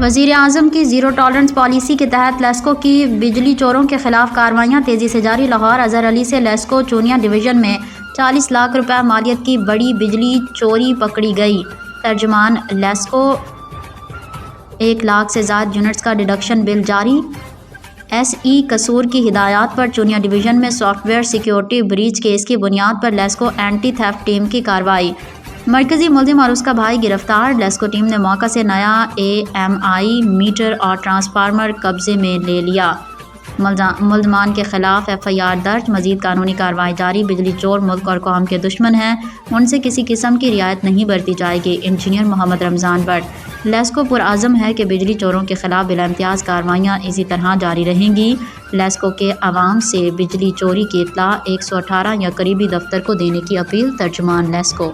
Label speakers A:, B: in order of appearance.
A: وزیر اعظم کی zero tolerance policy کے تحت لیسکو کی بجلی چوروں کے خلاف کارروائیاں تیزی سے جاری۔ لاہور اظہر علی سے لیسکو چونیا ڈویژن میں 40 لاکھ روپے مالیت کی بڑی بجلی چوری پکڑی گئی۔ ترجمان لیسکو 1 لاکھ سے زائد یونٹس کا ڈیڈکشن بل جاری۔ ایس ای قصور کی ہدایات پر چونیا ڈویژن میں soft where security breach case کی بنیاد پر لیسکو اینٹی تھیفٹ ٹیم کی کارروائی۔ مرکزی ملزم اور اس کا بھائی گرفتار۔ لیسکو ٹیم نے موقع سے نیا AMI میٹر اور ٹرانسفارمر قبضے میں لے لیا۔ ملزمان کے خلاف FIR درج، مزید قانونی کارروائی جاری۔ بجلی چور ملک اور قوم کے دشمن ہیں، ان سے کسی قسم کی رعایت نہیں برتی جائے گی۔ Engineer Muhammad Ramzan but. LESCO پرعزم ہے کہ بجلی چوروں کے خلاف بلا امتیاز کارروائیاں اسی طرح جاری رہیں گی۔ لیسکو کے عوام سے بجلی چوری کی اطلاع 118 یا قریبی دفتر کو دینے کی اپیل۔ ترجمان لیسکو